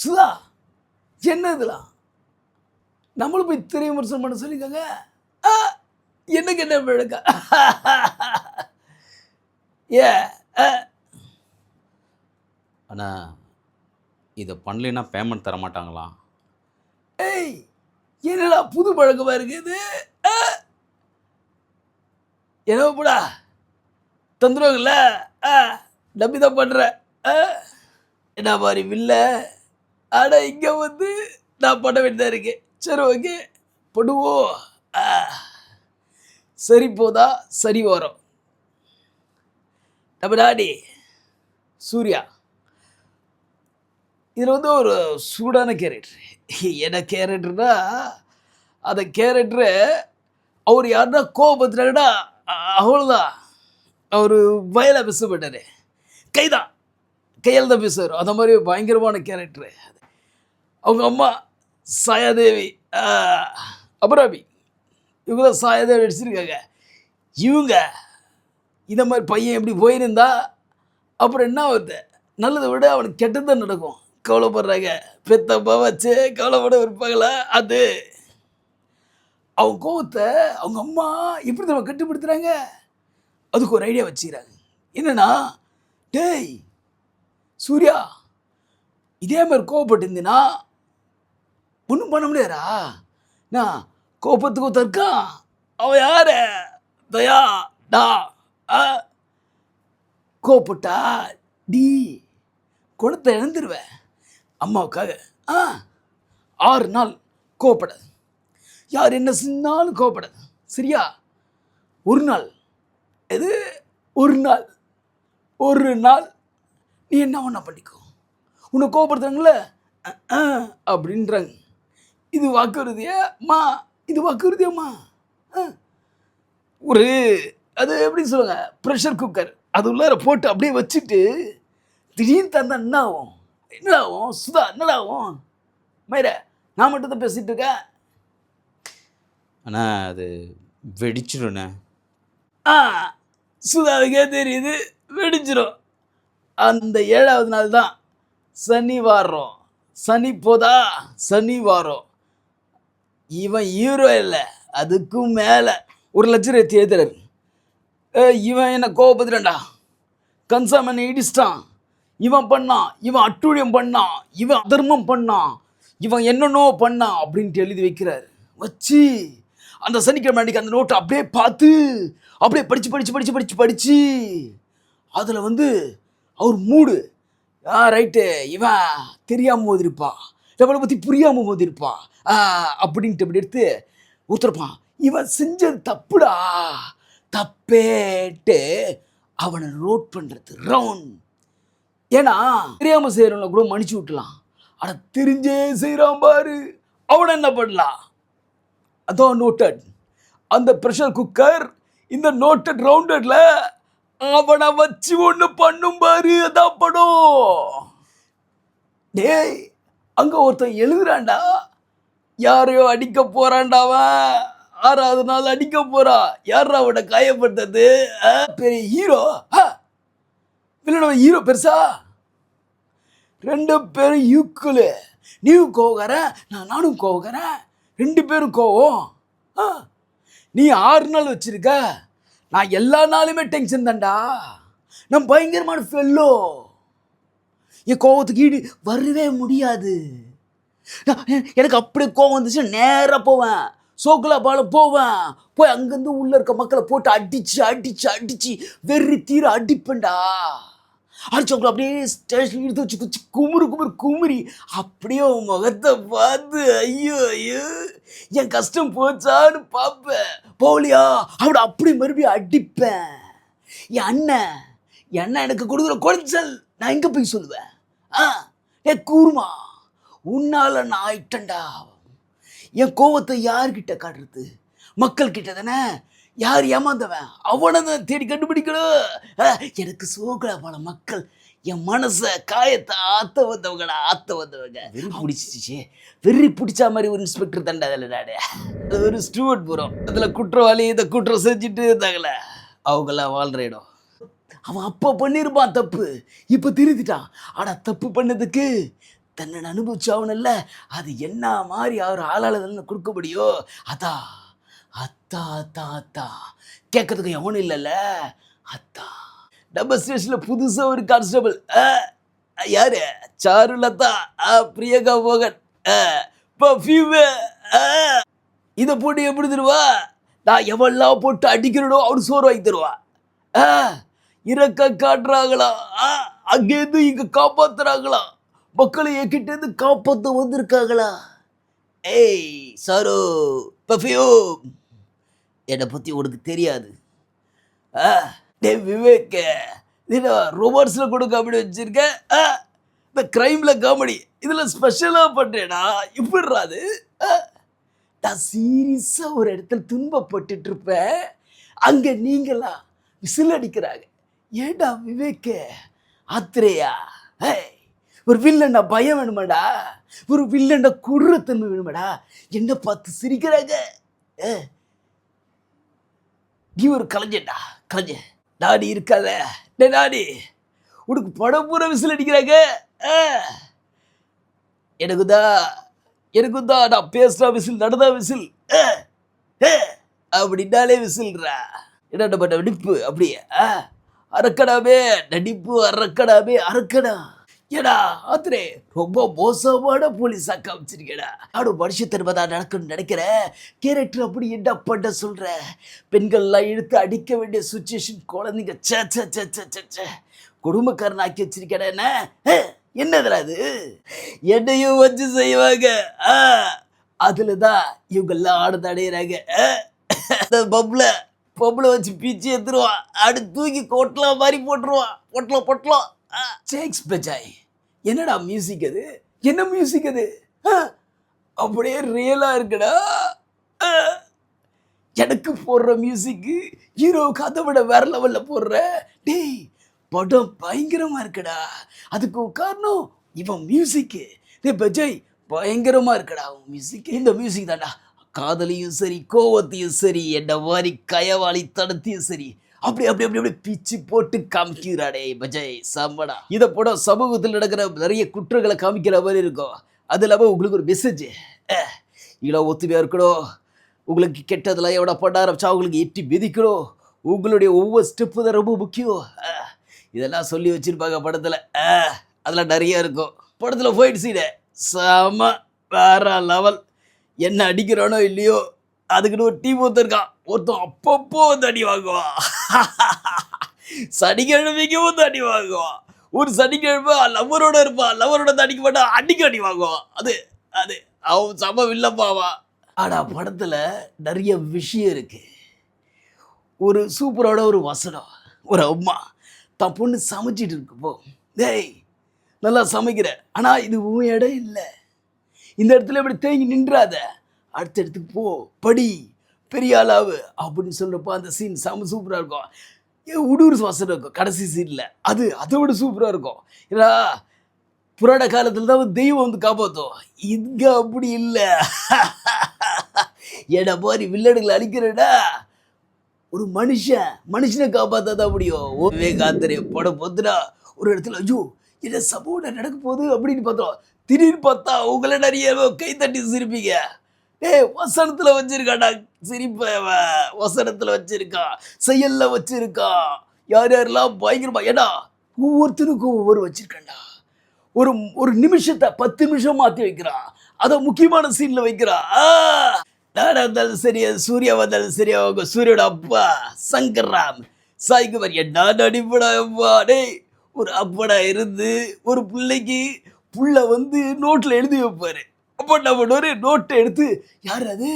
சுதா என்ன இதெல்லாம் நம்மளும் போய் திரை விமர்சனம் பண்ண சொல்லிக்கோங்க. என்னங்க என்ன விளக்கா ஏ அண்ணா இதை பண்ணலைன்னா பேமெண்ட் தர மாட்டாங்களா? ஏய் என்னடா புது பழக்கமா இருக்குது. என்னப்படா தந்துருவாங்கல்ல, நம்பி தான் பண்ற. என்ன மாதிரி வில்ல ஆனா இங்க வந்து நான் பண்ண வேண்டியதா இருக்கு. சரி ஓகே பண்ணுவோம். சரி போதா சரி வரும். நம்ம டாடி சூர்யா இதில் வந்து ஒரு சூடான கேரக்டர். என்ன கேரக்டர்னா அந்த கேரக்டரு அவர் யாருன்னா கோபத்துனாங்கடா அவ்வளோதான். அவர் வயலாக பேச மாட்டார், கையால் தான் பேசுவார். அந்த மாதிரி பயங்கரமான கேரக்டரு. அவங்க அம்மா சாயாதேவி அபராபி, இவங்க தான் சாயாதேவி நடிச்சிருக்காங்க. இவங்க இந்த மாதிரி பையன் எப்படி போயிருந்தா அப்புறம் என்ன ஆகுது, நல்லதை விட அவனுக்கு கெட்டது தான் நடக்கும். கவலைப்படுறாங்க, பெத்தப்பா வச்சு கவலைப்பட இருப்பாங்களா. அது அவங்க கோவத்தை அவங்க அம்மா எப்படி நம்ம கட்டுப்படுத்துகிறாங்க. அதுக்கு ஒரு ஐடியா வச்சுக்கிறாங்க. என்னன்னா, டேய் சூர்யா இதே மாதிரி கோவப்பட்டிருந்தீன்னா ஒன்றும் பண்ண முடியாதா. நான் கோபத்துக்கு ஒருத்தருக்கான், அவன் யாரு தயா டா கோபப்பட்டா டி குணத்தை இழந்துருவேன். அம்மாவுக்காக 6 நாள் கோவப்படாது, யார் என்ன செஞ்சாலும் கோவப்படாது. சரியா? ஒரு நாள் எது ஒரு நாள் நீ என்ன ஒன்றா பண்ணிக்கோ, உன்னை கோவப்படுத்துறாங்கள அப்படின்றாங்க. இது வாக்குறுதியாம்மா, இது வாக்குறுதியாம்மா. ஒரு அது எப்படி சொல்லுங்க, ப்ரெஷர் குக்கர் அது உள்ளார போட்டு அப்படியே வச்சுட்டு திடீர்னு தந்தா என்ன ஆகும், என்னடா ஆகும் சுதா, என்னடா ஆகும் மயிர? நான் மட்டும் தான் பேசிட்டு இருக்கேன். ஆனால் அது வெடிச்சிடுண்ணே. சுதாவுக்கே தெரியுது வெடிச்சிடும். அந்த 7வது நாள் தான் சனிவாரம். சனி போதா சனிவாரம். இவன் ஹீரோ இல்லை, அதுக்கும் மேலே 1,00,000 ஏற்றி எழுதுறாரு. இவன் என்ன கோவப்படுறான்டா, கன்சாமனை இடிச்சிட்டான், இவன் பண்ணான், இவன் அட்டூழியம் பண்ணான், இவன் அதர்மம் பண்ணான், இவன் என்னென்னோ பண்ணான் அப்படின்ட்டு எழுதி வைக்கிறார். வச்சு அந்த சனிக்கிழமை அன்றைக்கி அந்த நோட்டை அப்படியே பார்த்து அப்படியே படித்து அதில் வந்து அவர் மூடு ரைட்டு, இவன் தெரியாமல் மோதிருப்பா, நம்மளை பற்றி புரியாமல் மோதிருப்பா அப்படின்ட்டு அப்படி எடுத்து ஒருத்தருப்பான். இவன் செஞ்சது தப்புடா, தப்பேட்டு அவனை ரோட் பண்ணுறது ரவுண்ட். ஏன்னா தெரியாமல் செய்கிறவனை கூட மன்னிச்சு விட்டுலாம், ஆனால் தெரிஞ்சே செய்கிறான் பாரு, அவனை என்ன பண்ணலாம். அதான் நோட்டட். அந்த ப்ரெஷர் குக்கர் இந்த நோட்டட் ரவுண்டட்ல அவனை வச்சு ஒன்று பண்ணும் பாரு, அதான் படம். டேய் அங்க ஒருத்தன் எழுதுறான்டா, யாரையோ அடிக்க போறான்டாவன், 6வது நாள் அடிக்க போறான். யாரா அவனை காயப்படுத்தது? பெரிய ஹீரோ வில்லனவ ஹீரோ பெருசா? 2 பேரும் ஈக்குவல். நீயும் கோவக்காரன், நானும் கோவக்காரன், 2 பேரும் கோவம். நீ 6 நாள் வச்சிருக்க, நான் எல்லா நாளுமே டென்ஷன் தான்டா. நான் பயங்கரமான ஃபெல்லோ, என் கோவத்துக்கு ஈடு வரவே முடியாது. எனக்கு அப்படியே கோவம் வந்துச்சு நேராக போவேன், சோக்குலா பாலம் போவேன், போய் அங்கேருந்து உள்ளே இருக்க மக்களை போட்டு அடிச்சு வெறி தீர அடிப்பேன்டா. அடிச்சவங்களை அப்படியே ஸ்டேஷன் எடுத்து வச்சு குச்சி குமுறி அப்படியே உன் முகத்தை பார்த்து ஐயோ என் கஷ்டம் போச்சான்னு பார்ப்பேன். போலியா அவட அப்படி மறுபடியும் அடிப்பேன். என் அண்ணன் எனக்கு கொடுக்குற குறைச்சல் நான் எங்கே போய் சொல்லுவேன்? ஏ கூர்மா, உன்னால நான் ஆயிட்டேன்டா. என் கோவத்தை யார்கிட்ட காட்டுறது? மக்கள் கிட்ட தானே. யார் ஏமாந்தவன் அவனை தான் தேடி கண்டுபிடிக்கணும். எனக்கு சோகலா பல மக்கள் என் மனசை காயத்தை ஆற்ற வந்தவங்க வெறி பிடிச்சிச்சு. வெறி பிடிச்சா மாதிரி ஒரு இன்ஸ்பெக்டர் தண்டா அதில் நாடு. அது ஒரு ஸ்டூவர்ட் புறம், அதில் குற்றவாளி இந்த குற்றம் செஞ்சுட்டு இருந்தாங்களே அவங்களாம் வாழ்கிற இடம். அவன் அப்போ பண்ணியிருப்பான் தப்பு, இப்போ திருத்திட்டான். ஆனால் தப்பு பண்ணதுக்கு தன்னை அனுபவிச்சாவனில்ல, அது என்ன மாதிரி அவர் ஆளாளதுன்னு கொடுக்க முடியும். அதா அத்தா அத்தா அத்தா கேட்கறதுக்கு எவனும் இல்லைல்ல. அத்தா நம்ம ஸ்டேஷனில் புதுசாக ஒரு கான்ஸ்டபிள், யாரு, சாருலதா, பிரியங்கா மோகன், பர்ஃப்யூமு, இதை போட்டு எப்படி தருவா, நான் எவெல்லாம் போட்டு அடிக்கிறனோ அவரு சோறு வாங்கி தருவா. இறக்க காட்டுறாங்களா, அங்கேருந்து இங்க காப்பாத்துறாங்களா, மக்களை என்கிட்ட இருந்து காப்பாற்ற வந்திருக்காங்களா. ஏய் சாரு, பர்ஃப்யூம், என்னை பத்தி உனக்கு தெரியாது. டே விவேக், ரொமான்ஸில் கூட காமெடி வச்சிருக்க, இந்த கிரைம்ல காமெடி இதில் ஸ்பெஷலாக பண்ணுறேடா. இப்படிறாது, நான் சீரியஸாக ஒரு இடத்துல துன்பப்பட்டுட்டு இருப்பேன், அங்கே நீங்களா விசில் அடிக்கிறாங்க. ஏண்டா விவேக் ஆத்திரையா, ஒரு வில்லண்டா பயம் வேணுமாடா, ஒரு வில்லண்டா குடுறத்தன்மை வேணுமாடா, என்ன பார்த்து சிரிக்கிறாங்க. நீ ஒரு கலைஞன்டா, கலைஞன். நாடி இருக்காத நாடி, உனக்கு படம் பூரா விசில் அடிக்கிறாங்க. எனக்குதான் நான் பேசுறா விசில், நடந்தா விசில், அப்படின்னாலே விசில்றா. என்ன பண்ண நடிப்பு அப்படியே அரக்கடாமே, நடிப்பு அரக்கடாமே அரக்கடா. ஏடா ஆத்திரே, ரொம்ப மோசமான போலீஸா காமிச்சிருக்கேடா. நானும் மனுஷத்தன்மை தான் நடக்கணும்னு நினைக்கிறேன், கேரக்டர் அப்படி என்ன பண்ண சொல்ற. பெண்கள்லாம் இழுத்து அடிக்க வேண்டிய சுச்சுவேஷன், குழந்தைங்க குடும்பக்காரன் ஆக்கி வச்சிருக்கேடா. என்ன என்னதுல அது, என்னையும் வச்சு செய்வாங்க. அதுலதான் இவங்கெல்லாம் ஆடுது அடையிறாங்க. பொம்பளை வச்சு பிச்சு எடுத்துருவான், அப்படி தூக்கி கொட்டலாம் மாதிரி போட்டுருவான், பொட்டலாம். சேக்ஸ் பஜாய், என்னடா மியூசிக் அது, என்ன மியூசிக் அது, அப்படியே ரியலா இருக்குடா. எனக்கு போடுற மியூசிக்கு ஹீரோவுக்கு அதை விட வேற லெவல்ல போடுற. டேய் படம் பயங்கரமா இருக்குடா, அதுக்கு காரணம் இவன் மியூசிக்கு. டே பஜாய் பயங்கரமா இருக்குடா உன் மியூசிக். இந்த மியூசிக் தான்டா காதலையும் சரி, கோவத்தையும் சரி, என்ன மாதிரி கயவாளி தடத்தையும் சரி, அப்படி பிச்சு போட்டு காமிக்கிறாடே பஜாய், சம்மடா. இதை போட சமூகத்தில் நடக்கிற நிறைய குற்றங்களை காமிக்கிற மாதிரி இருக்கும். அது இல்லாமல் உங்களுக்கு ஒரு மெசேஜ், இவ்வளோ ஒத்துமையாக இருக்கணும், உங்களுக்கு கெட்டதில் எவ்வளோ பண்ண ஆரம்பிச்சா உங்களுக்கு எட்டி மிதிக்கணும், உங்களுடைய ஒவ்வொரு ஸ்டெப்பு தான் ரொம்ப முக்கியம், இதெல்லாம் சொல்லி வச்சிருப்பாங்க படத்தில். அதெல்லாம் நிறைய இருக்கும் படத்தில். ஃபைட் சீனு செம வேற லெவல். என்ன அடிக்கிறானோ இல்லையோ, அதுக்குன்னு ஒரு டீம் ஒருத்தருக்கான், ஒருத்தன் அப்பப்போ வந்து அடி வாங்குவான். சனிக்கிழமைக்கும் வந்து அடி வாங்குவான். ஒரு சனிக்கிழமை லவரோட இருப்பான், லவரோட அடிக்க மாட்டான், அடி வாங்குவான். அது அது அவன் சம வில்லப்பாவா. ஆனா படத்துல நிறைய விஷயம் இருக்கு. ஒரு சூப்பரோட ஒரு வசனம், ஒரு அம்மா தான் பொண்ணு சமைச்சிட்டு இருக்கப்போ, டேய் நல்லா சமைக்கிற, ஆனா இது உன் இடம் இல்லை, இந்த இடத்துல இப்படி தேங்கி நின்றாத, அடுத்த இடத்துக்கு போ, படி, பெரிய ஆளாவு அப்படின்னு சொல்றப்போ அந்த சீன் செம சூப்பராக இருக்கும். உடூர் வசனம் இருக்கும் கடைசி சீனில், அது அதை விட சூப்பராக இருக்கும். ஏன்னா புராண காலத்தில் தான் தெய்வம் வந்து காப்பாற்றும், இங்க அப்படி இல்லை. ஏடா மாதிரி வில்லடுகளை அழிக்கிறடா, ஒரு மனுஷனை காப்பாற்றா தான் முடியும். விவேகாத்திரே படம் போத்துனா ஒரு இடத்துல ஐயோ என்ன சம்பவம் நடக்க போகுது அப்படின்னு பார்த்தோம், திடீர்னு பார்த்தா உங்களை நிறைய கை தட்டி சிரிப்பீங்க. வசனத்துல வச்சிருக்காடா சிரிப்ப, வசனத்துல வச்சிருக்கா, செயல்ல வச்சிருக்கா, யார் யாரெல்லாம் பயங்கரமா. ஏடா ஒவ்வொருத்தருக்கும் ஒவ்வொரு வச்சிருக்கா. ஒரு நிமிஷத்தை 10 நிமிஷம் மாத்தி வைக்கிறான், அத முக்கியமான சீன்ல வைக்கிறான். நானா இருந்தாலும் சரி, சூர்யா வந்தாலும் சரி, அவங்க சூரியோட அப்பா சங்கர்ராம் சாய்குமார் என்ன நடிப்படா அப்பா. டேய் ஒரு அப்படா இருந்து ஒரு பிள்ளைக்கு புள்ள வந்து நோட்டில் எழுதி வைப்பாரு. அப்போ என்ன பண்ணுவாரு, நோட்டை எடுத்து யார் அது,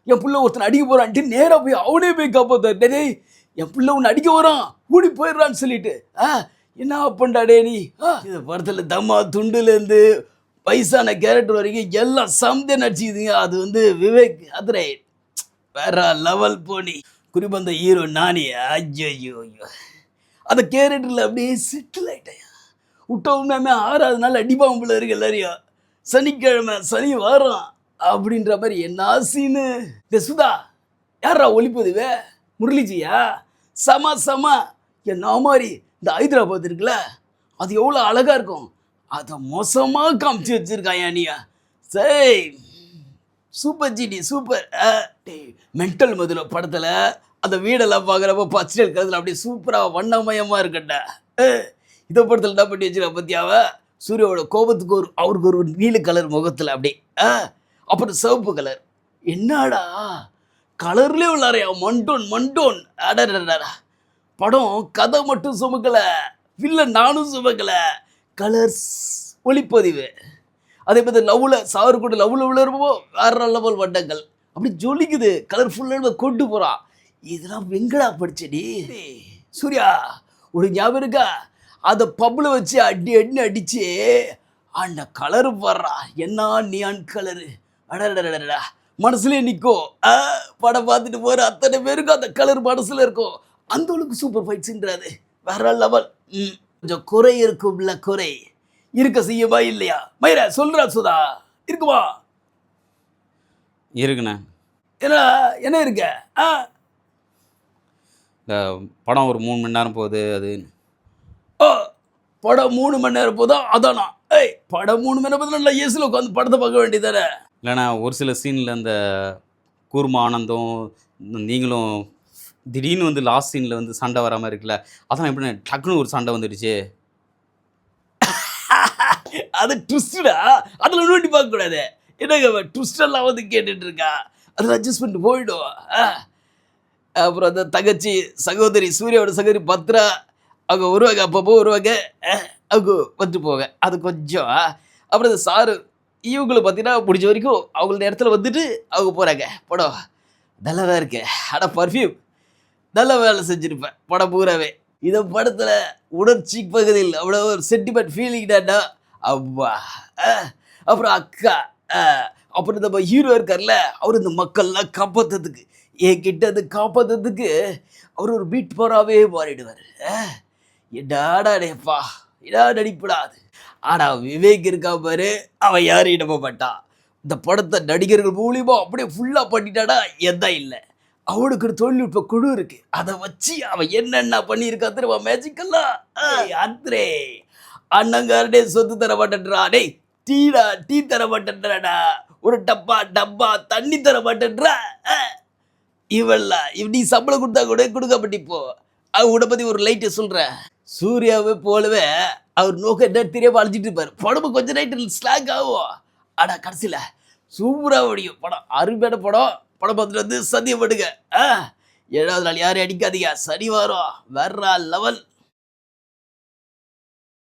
என் பிள்ளை ஒருத்தனை அடிக்க போறான்ட்டு நேராக போய் அவனே போய் காப்பாத்தாரு. டேய் என் பிள்ளை ஒன்று அடிக்க வரான், ஓடி போயிடுறான்னு சொல்லிட்டு என்ன பண்ணாடே நீ. இந்த படத்தில் தம்மா துண்டுலேருந்து வயசான கேரக்டர் வரைக்கும் எல்லாம் சம்தே நடிச்சுக்குதுங்க. அது வந்து விவேக் அதிரை வேற லெவல் போனி. குறிப்பாக அந்த ஹீரோ நானி, ஐயோ அந்த கேரக்டரில் அப்படியே செட்டில் ஆகிட்டேன். விட்டவுமே 6வது நாள் அடிப்பாம்புல இருக்கு எல்லாரையும், சனிக்கிழமை சனி வாரம் அப்படின்ற மாதிரி. என்ன சீனு. இந்த சுதா யாரா ஒளிப்பதுவே, முரளிஜியா, சமா என்ன மாதிரி இந்த ஹைதராபாத் இருக்குல்ல, அது எவ்வளோ அழகாக இருக்கும். அதை மோசமா காமிச்சு வச்சிருக்காயா நீயா. சரி, super GD super. Mental Madurai படத்துல அந்த வீடெல்லாம் பார்க்குறப்ப பச்சை கலர்ல அப்படியே சூப்பரா வண்ணமயமா இருக்கட்டா. இதை படத்துல என்ன பண்ணி வச்சிருக்கா பத்தியாவ, சூர்யாவோட கோபத்துக்கு அவருக்கு ஒரு நீல கலர் முகத்துல அப்படியே, அப்புறம் சிவப்பு கலர். என்னடா கலர்லேயே உள்ளாரையா, மண்டோன் மண்டோன். அடடா, படம் கதை மட்டும் சுமக்கல, வில்லன் நானும் சுமக்கல, கலர்ஸ் ஒளிப்பதிவு. அதே மாதிரி லவ்ல சாரு கூட லவ்ல விழுறப்போ வேற லெவல் வட்டங்கள் அப்படி ஜொலிக்குது, கலர்ஃபுல்லாக கொண்டு போகிறான். இதெல்லாம் வெங்கடா படிச்சடி சூர்யா, ஒரு ஞாபகம் இருக்கா? அதை பப்பில் வச்சு அடி அடி அடிச்சு அந்த கலரு பாடுறா, என்ன நியான் கலரு. அடடா, மனசுலேயே நிற்கும். படம் பார்த்துட்டு போகிற அத்தனை பேருக்கும் அந்த கலர் மனசில் இருக்கும். அந்த அளவுக்கு சூப்பர் ஃபைட்ஸுன்றாது வேற லெவல். கொஞ்சம் குறை இருக்கும்ல, குறை இருக்க செய்யவா இல்லையா? மயிரா சொல்றா சுதா, இருக்குமா? இருக்குண்ணே. என்ன இருக்க? இந்த படம் ஒரு 3 மணி நேரம் போகுது. அது படம் 3 மணி நேரம் போதா? அதானா? படம் 3 மணி நேரம் போதும் நல்லா ஏசில் உட்காந்து படத்தை பார்க்க வேண்டியதானே. இல்லைண்ணா, ஒரு சில சீனில் அந்த கூர்ம ஆனந்தம் நீங்களும் திடீர்னு வந்து லாஸ்ட் சீனில் வந்து சண்டை வராமல் இருக்குல்ல, அதான் எப்படி டக்குன்னு ஒரு சண்டை வந்துடுச்சு. அது ட்விஸ்டா, அதில் நோண்டி பார்க்கக்கூடாது. என்னங்க ட்விஸ்டெல்லாம் வந்து கேட்டுட்டு இருக்கா, அதில் அட்ஜஸ்ட் பண்ணிட்டு போயிடும். அப்புறம் அந்த தங்கச்சி சகோதரி சூர்யாவோட சகோதரி பத்ரா அவங்க வருவாங்க, அப்பப்போ வருவாங்க, அவங்க வந்து போவாங்க. அது கொஞ்சம். அப்புறம் இந்த சாரு இவங்களை பார்த்தீங்கன்னா முடிஞ்ச வரைக்கும் அவங்களோட இடத்துல வந்துட்டு அவங்க போகிறாங்க. படம் நல்லா தான் இருக்கு. ஆனால் பர்ஃப்யூம் நல்ல வேலை செஞ்சுருப்பேன் படம் பூராவே. இந்த படத்தில் உணர்ச்சி பகுதியில் அவ்வளோ ஒரு சென்டிமெண்ட் ஃபீலிங்டாண்டா அவ்வா. அப்புறம் அக்கா, அப்புறம் நம்ம ஹீரோ இருக்கார்ல, அவர் இந்த மக்கள்லாம் காப்பாற்றுறதுக்கு, என்கிட்ட அது காப்பாற்றுறதுக்கு அவர் ஒரு பீட் போராவே மாறிடுவார். எடாடா டேப்பா, இடா நடிப்படாது. ஆனால் விவேக் இருக்கா பாரு, அவன் யாரையும் நம்ப மாட்டான். இந்த படத்தை நடிகர்கள் மூலியமா அப்படியே ஃபுல்லாக பண்ணிட்டாடா எதா இல்லை. அவனுக்கு ஒரு தொழில்நுட்ப குழு இருக்கு, அதை வச்சு அவன் என்னென்ன பண்ணியிருக்கா தெரியுமா மேஜிக்கெல்லாம். அத்ரே அண்ணங்காரனே சொத்து தர மாட்டேன்றா, டேய் டீ தர மாட்டேன்றாடா, ஒரு டப்பா தண்ணி தர மாட்டேன்றா. இவெல்லாம் நீ சம்பளம் கொடுத்தா கூட கொடுக்கப்பட்டிப்போ. அவனை பற்றி ஒரு லைட்டை சொல்கிறேன். சூர்யாவை போலவே அவர் நோக்கம் என்ன தெரியாம அழிஞ்சிட்டு இருப்பார். படம் கொஞ்சம் நைட்டு ஸ்லாக் ஆகும், ஆனால் கடைசியில் சூப்பராக முடியும் படம். அருமையான படம். படம் பார்த்துட்டு வந்து சத்தியம் பண்ணுங்க. 7வது நாள் யாரையும் அடிக்காதீங்க. சனி வாரம் வேற லெவல்.